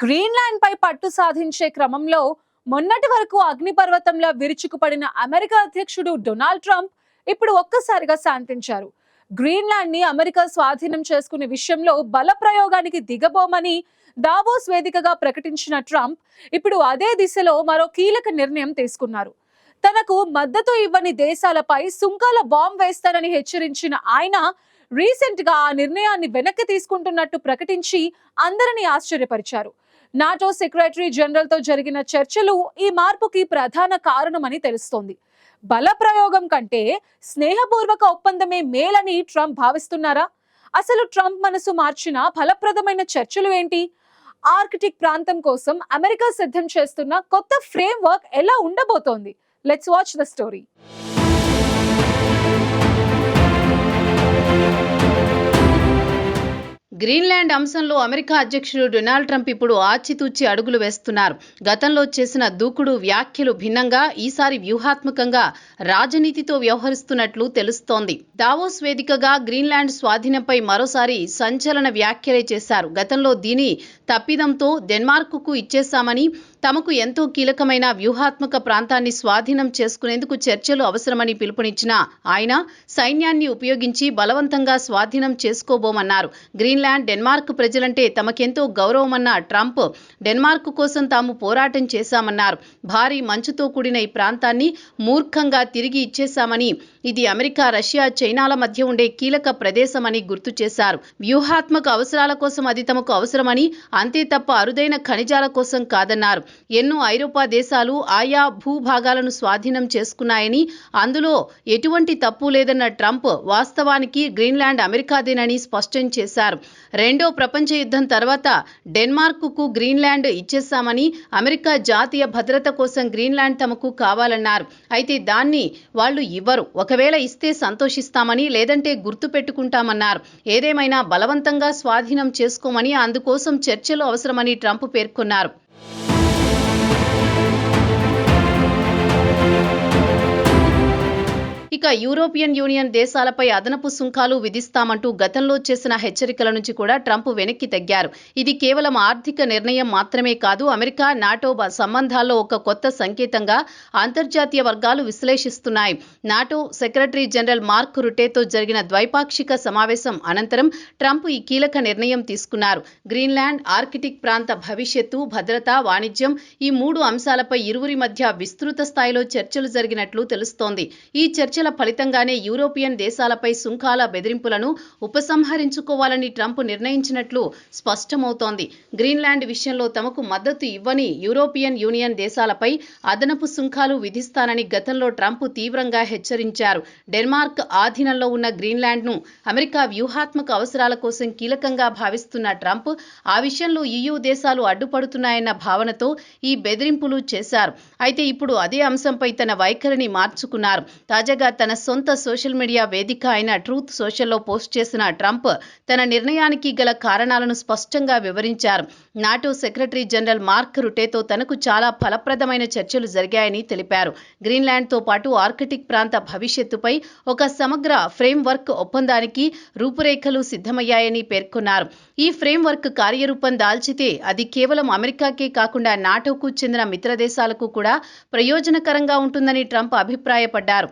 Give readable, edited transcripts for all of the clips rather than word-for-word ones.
Greenland పై పట్టు సాధించే క్రమంలో మొన్నటి వరకు అగ్నిపర్వతంలా విరుచుకుపడిన అమెరికా అధ్యక్షుడు డొనాల్డ్ ట్రంప్ ఇప్పుడు ఒక్కసారిగా శాంతించారు. గ్రీన్లాండ్ ని అమెరికా స్వాధీనం చేసుకునే విషయంలో బల ప్రయోగానికి దిగబోమని దావోస్ వేదికగా ప్రకటించిన ట్రంప్ ఇప్పుడు అదే దిశలో మరో కీలక నిర్ణయం తీసుకున్నారు. తనకు మద్దతు ఇవ్వని దేశాలపై సుంకాల బాంబ్ వేస్తారని హెచ్చరించిన ఆయన రీసెంట్ గా ఆ నిర్ణయాన్ని వెనక్కి తీసుకుంటున్నట్టు ప్రకటించి అందరినీ ఆశ్చర్యపరిచారు. నాటో సెక్రటరీ జనరల్ తో జరిగిన చర్చలు ఈ మార్పుకి ప్రధాన కారణమని తెలుస్తోంది. బల ప్రయోగం కంటే స్నేహపూర్వక ఒప్పందమే మేలని ట్రంప్ భావిస్తున్నారా? అసలు ట్రంప్ మనసు మార్చిన ఫలప్రదమైన చర్చలు ఏంటి? ఆర్కిటిక్ ప్రాంతం కోసం అమెరికా సిద్ధం చేస్తున్న కొత్త ఫ్రేమ్ వర్క్ ఎలా ఉండబోతోంది? Let's watch the story. Greenland అంశంలో అమెరికా అధ్యక్షుడు డొనాల్డ్ ట్రంప్ ఇప్పుడు ఆచితూచి అడుగులు వేస్తున్నారు. గతంలో చేసిన దూకుడు వ్యాఖ్యలు భిన్నంగా ఈసారి వ్యూహాత్మకంగా రాజనీతితో వ్యవహరిస్తున్నట్లు తెలుస్తోంది. దావోస్ వేదికగా గ్రీన్లాండ్ స్వాధీనంపై మరోసారి సంచలన వ్యాఖ్యలే చేశారు. గతంలో దీని తప్పిదంతో డెన్మార్క్కు ఇచ్చేశామని, తమకు ఎంతో కీలకమైన వ్యూహాత్మక ప్రాంతాన్ని స్వాధీనం చేసుకునేందుకు చర్చలు అవసరమని పిలుపునిచ్చిన ఆయన సైన్యాన్ని ఉపయోగించి బలవంతంగా స్వాధీనం చేసుకోబోమన్నారు. గ్రీన్లాండ్ డెన్మార్క్ ప్రజలంటే తమకెంతో గౌరవమన్న ట్రంప్ డెన్మార్క్ కోసం తాము పోరాటం చేశామన్నారు. భారీ మంచుతో కూడిన ఈ ప్రాంతాన్ని మూర్ఖంగా తిరిగి ఇచ్చేశామని, ఇది అమెరికా, రష్యా, చైనాల మధ్య ఉండే కీలక ప్రదేశమని గుర్తు చేశారు. వ్యూహాత్మక అవసరాల కోసం అది తమకు అవసరమని, అంతే తప్ప అరుదైన ఖనిజాల కోసం కాదన్నారు. ఎన్నో ఐరోపా దేశాలు ఆయా భూభాగాలను స్వాధీనం చేసుకున్నాయని, అందులో ఎటువంటి తప్పు లేదన్న ట్రంప్ వాస్తవానికి గ్రీన్లాండ్ అమెరికాదేనని స్పష్టం చేశారు. రెండో ప్రపంచ యుద్ధం తర్వాత డెన్మార్క్కు గ్రీన్లాండ్ ఇచ్చేశామని, అమెరికా జాతీయ భద్రత కోసం గ్రీన్లాండ్ తమకు కావాలన్నారు. అయితే దాన్ని వాళ్ళు ఇవ్వరు. ఒకవేళ ఇస్తే సంతోషిస్తామని, లేదంటే గుర్తు పెట్టుకుంటామన్నారు. ఏదేమైనా బలవంతంగా స్వాధీనం చేసుకోమని, అందుకోసం చర్చలు అవసరమని ట్రంప్ పేర్కొన్నారు. ఇక యూరోపియన్ యూనియన్ దేశాలపై అదనపు సుంకాలు విధిస్తామంటూ గతంలో చేసిన హెచ్చరికల నుంచి కూడా ట్రంప్ వెనక్కి తగ్గారు. ఇది కేవలం ఆర్థిక నిర్ణయం మాత్రమే కాదు, అమెరికా నాటో సంబంధాల్లో ఒక కొత్త సంకేతంగా అంతర్జాతీయ వర్గాలు విశ్లేషిస్తున్నాయి. నాటో సెక్రటరీ జనరల్ మార్క్ రుటేతో జరిగిన ద్వైపాక్షిక సమావేశం అనంతరం ట్రంప్ ఈ కీలక నిర్ణయం తీసుకున్నారు. గ్రీన్లాండ్, ఆర్కిటిక్ ప్రాంత భవిష్యత్తు, భద్రత, వాణిజ్యం, ఈ మూడు అంశాలపై ఇరువురి మధ్య విస్తృత స్థాయిలో చర్చలు జరిగినట్లు తెలుస్తోంది. ఈ చర్చల ఫలితంగానే యూరోపియన్ దేశాలపై సుంకాల బెదిరింపులను ఉపసంహరించుకోవాలని ట్రంప్ నిర్ణయించినట్లు స్పష్టమవుతోంది. గ్రీన్లాండ్ విషయంలో తమకు మద్దతు ఇవ్వని యూరోపియన్ యూనియన్ దేశాలపై అదనపు సుంకాలు విధిస్తానని గతంలో ట్రంప్ తీవ్రంగా హెచ్చరించారు. డెన్మార్క్ ఆధీనంలో ఉన్న గ్రీన్లాండ్ను అమెరికా వ్యూహాత్మక అవసరాల కోసం కీలకంగా భావిస్తున్న ట్రంప్ ఆ విషయంలో EU దేశాలు అడ్డుపడుతున్నాయన్న భావనతో ఈ బెదిరింపులు చేశారు. అయితే ఇప్పుడు అదే అంశంపై తన వైఖరిని మార్చుకున్నారు. తాజాగా తన సొంత సోషల్ మీడియా వేదిక అయిన ట్రూత్ సోషల్లో పోస్ట్ చేసిన ట్రంప్ తన నిర్ణయానికి గల కారణాలను స్పష్టంగా వివరించారు. నాటో సెక్రటరీ జనరల్ మార్క్ రుటేతో తనకు చాలా ఫలప్రదమైన చర్చలు జరిగాయని తెలిపారు. గ్రీన్లాండ్తో పాటు ఆర్కిటిక్ ప్రాంత భవిష్యత్తుపై ఒక సమగ్ర ఫ్రేమ్ వర్క్ ఒప్పందానికి రూపురేఖలు సిద్ధమయ్యాయని పేర్కొన్నారు. ఈ ఫ్రేమ్ వర్క్ కార్యరూపం దాల్చితే అది కేవలం అమెరికాకే కాకుండా నాటోకు చెందిన మిత్ర దేశాలకు కూడా ప్రయోజనకరంగా ఉంటుందని ట్రంప్ అభిప్రాయపడ్డారు.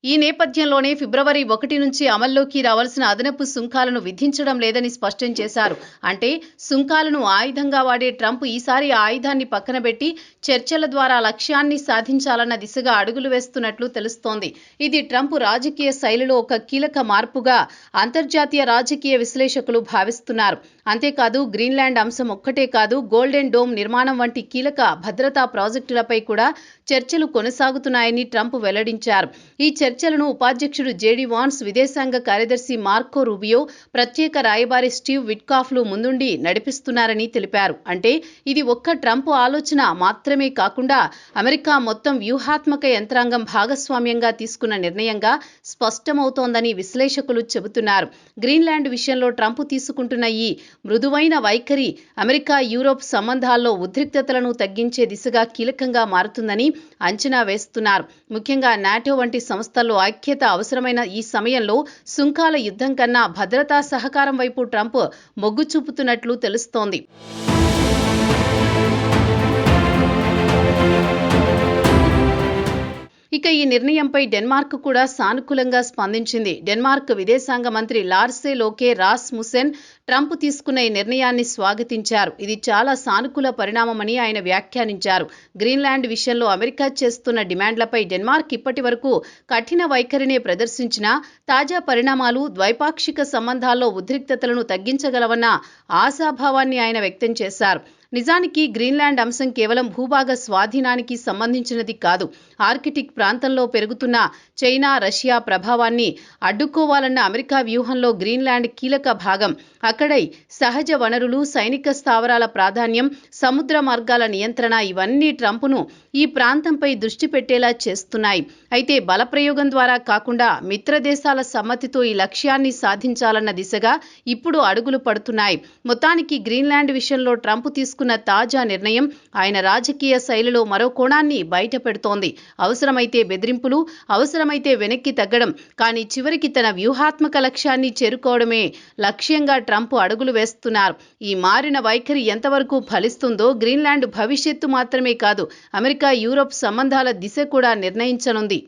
ఈ నేపథ్యంలోనే ఫిబ్రవరి 1 నుంచి అమల్లోకి రావాల్సిన అదనపు సుంకాలను విధించడం లేదని స్పష్టం చేశారు. అంటే సుంకాలను ఆయుధంగా వాడే ట్రంప్ ఈసారి ఆ ఆయుధాన్ని పక్కనబెట్టి చర్చల ద్వారా లక్ష్యాన్ని సాధించాలన్న దిశగా అడుగులు వేస్తున్నట్లు తెలుస్తోంది. ఇది ట్రంప్ రాజకీయ శైలిలో ఒక కీలక మార్పుగా అంతర్జాతీయ రాజకీయ విశ్లేషకులు భావిస్తున్నారు. అంతేకాదు, గ్రీన్లాండ్ అంశం ఒక్కటే కాదు, గోల్డెన్ డోమ్ నిర్మాణం వంటి కీలక భద్రతా ప్రాజెక్టులపై కూడా చర్చలు కొనసాగుతున్నాయని ట్రంప్ వెల్లడించారు. ఈ చర్చలను ఉపాధ్యక్షుడు జేడీ వాన్స్, విదేశాంగ కార్యదర్శి మార్కో రూబియో, ప్రత్యేక రాయబారి స్టీవ్ విట్కాఫ్లు ముందుండి నడిపిస్తున్నారని తెలిపారు. అంటే ఇది ఒక్క ట్రంప్ ఆలోచన మాత్రమే కాకుండా అమెరికా మొత్తం వ్యూహాత్మక యంత్రాంగం భాగస్వామ్యంగా తీసుకున్న నిర్ణయంగా స్పష్టమవుతోందని విశ్లేషకులు చెబుతున్నారు. గ్రీన్లాండ్ విషయంలో ట్రంప్ తీసుకుంటున్న ఈ మృదువైన వైఖరి అమెరికా యూరోప్ సంబంధాల్లో ఉద్రిక్తతలను తగ్గించే దిశగా కీలకంగా మారుతుందని అంచనా వేస్తున్నారు. ముఖ్యంగా నాటో వంటి సంస్థ వ్యవస్థల్లో ఐక్యత అవసరమైన ఈ సమయంలో సుంకాల యుద్ధం కన్నా భద్రతా సహకారం వైపు ట్రంప్ మొగ్గు చూపుతున్నట్లు తెలుస్తోంది. ఇక ఈ నిర్ణయంపై డెన్మార్క్ కూడా సానుకూలంగా స్పందించింది. డెన్మార్క్ విదేశాంగ మంత్రి లార్సే లోకే రాస్ముసెన్ ట్రంప్ తీసుకున్న ఈ నిర్ణయాన్ని స్వాగతించారు. ఇది చాలా సానుకూల పరిణామమని ఆయన వ్యాఖ్యానించారు. గ్రీన్లాండ్ విషయంలో అమెరికా చేస్తున్న డిమాండ్లపై డెన్మార్క్ ఇప్పటి వరకు కఠిన వైఖరినే ప్రదర్శించినా తాజా పరిణామాలు ద్వైపాక్షిక సంబంధాల్లో ఉద్రిక్తతలను తగ్గించగలవన్న ఆశాభావాన్ని ఆయన వ్యక్తం చేశారు. నిజానికి గ్రీన్లాండ్ అంశం కేవలం భూభాగ స్వాధీనానికి సంబంధించినది కాదు. ఆర్కిటిక్ ప్రాంతంలో పెరుగుతున్న చైనా, రష్యా ప్రభావాన్ని అడ్డుకోవాలన్న అమెరికా వ్యూహంలో గ్రీన్లాండ్ కీలక భాగం. అక్కడై సహజ వనరులు, సైనిక స్థావరాల ప్రాధాన్యం, సముద్ర మార్గాల నియంత్రణ ఇవన్నీ ట్రంప్ను ఈ ప్రాంతంపై దృష్టి పెట్టేలా చేస్తున్నాయి. అయితే బలప్రయోగం ద్వారా కాకుండా మిత్రదేశాల సమ్మతితో ఈ లక్ష్యాన్ని సాధించాలన్న దిశగా ఇప్పుడు అడుగులు పడుతున్నాయి. మొత్తానికి గ్రీన్లాండ్ విషయంలో ట్రంప్ తీసుకున్న తాజా నిర్ణయం ఆయన రాజకీయ శైలిలో మరో కోణాన్ని బయటపెడుతోంది. అవసరమైతే బెదిరింపులు, అవసరమైతే వెనక్కి తగ్గడం, కానీ చివరికి తన వ్యూహాత్మక లక్ష్యాన్ని చేరుకోవడమే లక్ష్యంగా ట్రంప్ అడుగులు వేస్తున్నారు. ఈ మారిన వైఖరి ఎంతవరకు ఫలిస్తుందో గ్రీన్లాండ్ భవిష్యత్తు మాత్రమే కాదు, అమెరికా యూరప్ సంబంధాల దిశ కూడా నిర్ణయించనుంది.